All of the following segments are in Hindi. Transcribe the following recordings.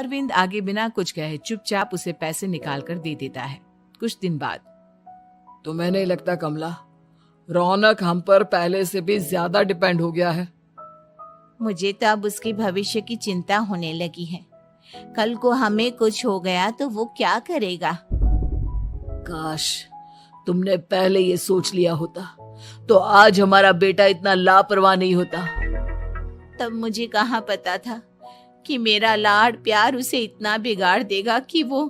अरविंद आगे बिना कुछ कहे चुपचाप उसे पैसे निकाल कर दे देता है। कुछ दिन बाद, तुम्हें नहीं लगता कमला, रौनक हम पर पहले से भी ज्यादा डिपेंड हो गया है? मुझे तो अब उसके भविष्य की चिंता होने लगी है। कल को हमें कुछ हो गया तो वो क्या करेगा? काश तुमने पहले ये सोच लिया होता तो आज हमारा बेटा इतना लापरवाह नहीं होता। तब मुझे कहाँ पता था कि मेरा लाड़ प्यार उसे इतना बिगाड़ देगा कि वो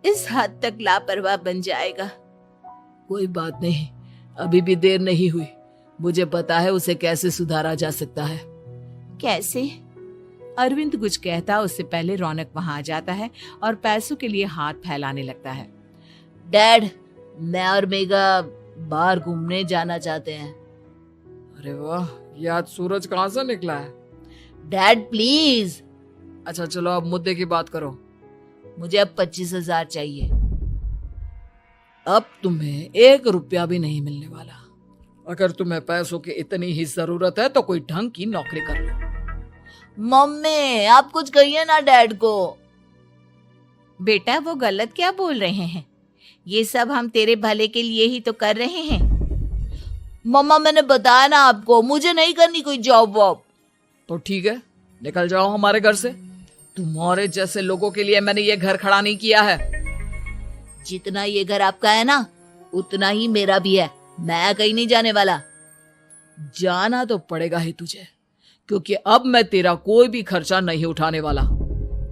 इस हद तक लापरवाह बन जाएगा। कोई बात नहीं, अभी भी देर नहीं हुई। मुझे पता है उसे कैसे सुधारा जा सकता है। कैसे? अरविंद कुछ कहता उससे पहले रौनक वहां आ जाता है और पैसों के लिए हाथ फैलाने लगता है। डैड, मैं और मेघा बाहर घूमने जाना चाहते हैं। अरे वाह, ये आज सूरज कहाँ से निकला है? Dad please. अच्छा चलो अब मुद्दे की बात करो। मुझे अब 25,000 चाहिए। अब तुम्हें 1 रुपया भी नहीं मिलने वाला। अगर तुम्हें पैसों की इतनी ही जरूरत है तो कोई ढंग की नौकरी कर लो। मम्मी, आप कुछ कहिए ना डैड को। बेटा, वो गलत क्या बोल रहे हैं? ये सब हम तेरे भले के लिए ही तो कर रहे हैं। मम्मा, मैंने बताया ना आपको, मुझे नहीं करनी कोई जॉब वॉब। तो ठीक है, निकल जाओ हमारे घर से। तुम्हारे जैसे लोगों के लिए मैंने ये घर खड़ा नहीं किया है। जितना ये घर आपका है ना, उतना ही मेरा भी है। मैं कहीं नहीं जाने वाला। जाना तो पड़ेगा ही तुझे, क्योंकि अब मैं तेरा कोई भी खर्चा नहीं उठाने वाला।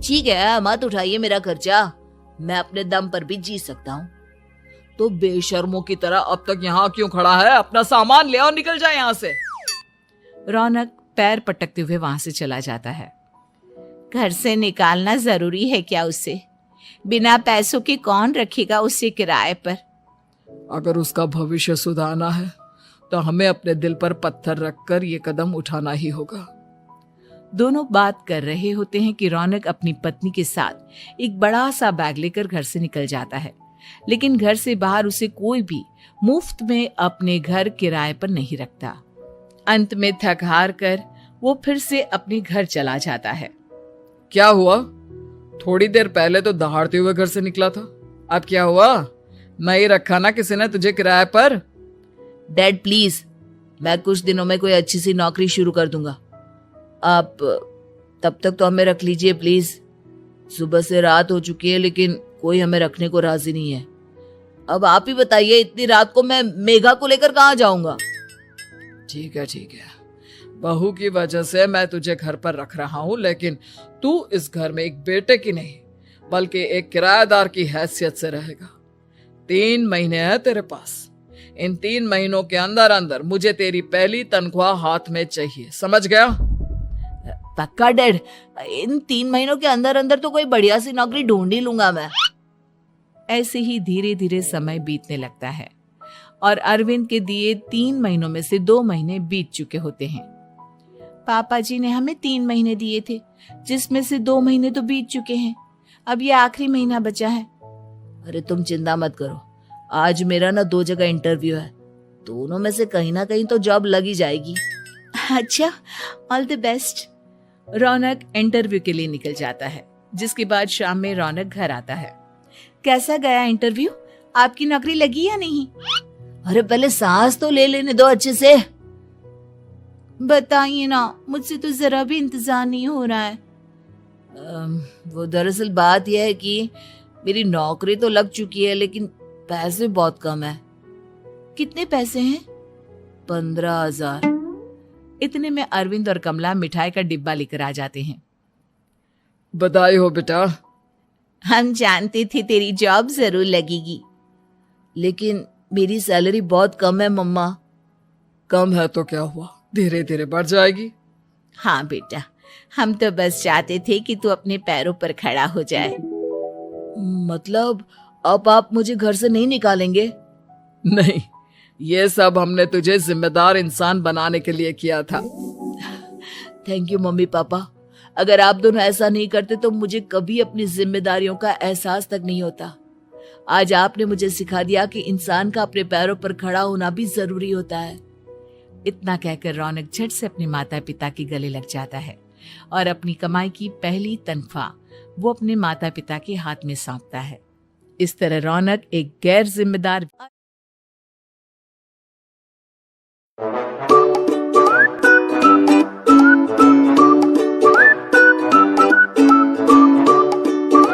ठीक है, मत उठाइए मेरा खर्चा, मैं अपने दम पर भी जी सकता हूँ। तो बेशर्मों की तरह अब तक यहाँ क्यों खड़ा है? अपना सामान ले और निकल जाए यहाँ से। रौनक पैर पटकते हुए वहां से चला जाता है। घर से निकालना जरूरी है क्या उसे? बिना पैसों के कौन रखेगा उसे किराए पर? अगर उसका भविष्य सुधारना है तो हमें अपने दिल पर पत्थर रखकर ये कदम उठाना ही होगा। दोनों बात कर रहे होते हैं कि रौनक अपनी पत्नी के साथ एक बड़ा सा बैग लेकर घर से निकल जाता है, लेकिन घर से बाहर उसे कोई भी मुफ्त में अपने घर किराए पर नहीं रखता। अंत में थक हार कर वो फिर से अपने घर चला जाता है। क्या हुआ? थोड़ी देर पहले तो दहाड़ते हुए घर से निकला था, अब क्या हुआ? नहीं रखा ना किसी ने तुझे किराए पर? डैड प्लीज, मैं कुछ दिनों में कोई अच्छी सी नौकरी शुरू कर दूंगा। आप तब तक तो हमें रख लीजिए प्लीज। सुबह से रात हो चुकी है लेकिन कोई हमें रखने को राजी नहीं है। अब आप ही बताइए, इतनी रात को मैं मेघा को लेकर कहाँ जाऊंगा? ठीक है, बहू की वजह से मैं तुझे घर पर रख रहा हूँ, लेकिन तू इस घर में एक बेटे की नहीं बल्कि एक किराएदार की हैसियत से रहेगा। 3 महीने है तेरे पास। इन 3 महीनों के अंदर अंदर मुझे तेरी पहली तनख्वाह हाथ में चाहिए, समझ गया? पक्का डैड, इन 3 महीनों के अंदर अंदर तो कोई बढ़िया सी नौकरी ढूंढ ही लूंगा मैं। ऐसे ही धीरे धीरे समय बीतने लगता है और अरविंद के दिए 3 महीनों में से 2 महीने बीत चुके होते हैं। पापा जी ने हमें 3 महीने दिए थे, जिसमें से 2 महीने तो बीत चुके हैं। अब ये आखिरी महीना बचा है। अरे तुम चिंता मत करो, आज मेरा ना 2 जगह इंटरव्यू है, दोनों में से कहीं ना कहीं तो जॉब लगी जाएगी। अच्छा, all the best. Raunak interview के लिए निकल जाता है, जिसके बाद शाम में रौनक घर आता है। कैसा गया इंटरव्यू? आपकी नौकरी लगी या नहीं? अरे पहले सांस तो ले लेने दो अच्छे से। बताइए ना, मुझसे तो जरा भी इंतजार नहीं हो रहा है। वो दरअसल बात यह है कि मेरी नौकरी तो लग चुकी है लेकिन पैसे बहुत कम है। कितने पैसे हैं? 15,000। इतने में अरविंद और कमला मिठाई का डिब्बा लेकर आ जाते हैं। बधाई हो बेटा। हम जानते थे तेरी जॉब जरूर लगेगी। लेकिन मेरी सैलरी बहुत कम है मम्मा। कम है तो क्या हुआ, धीरे धीरे बढ़ जाएगी। हाँ बेटा, हम तो बस चाहते थे कि तू अपने पैरों पर खड़ा हो जाए। मतलब अब आप मुझे घर से नहीं निकालेंगे? नहीं, ये सब हमने तुझे जिम्मेदार इंसान बनाने के लिए किया था। थैंक यू मम्मी पापा, अगर आप दोनों ऐसा नहीं करते तो मुझे कभी अपनी जिम्मेदारियों का एहसास तक नहीं होता। आज आपने मुझे सिखा दिया कि इंसान का अपने पैरों पर खड़ा होना भी जरूरी होता है। इतना कहकर रौनक झट से अपने माता पिता के गले लग जाता है और अपनी कमाई की पहली तनख्वाह वो अपने माता पिता के हाथ में सौंपता है। इस तरह रौनक एक गैर जिम्मेदार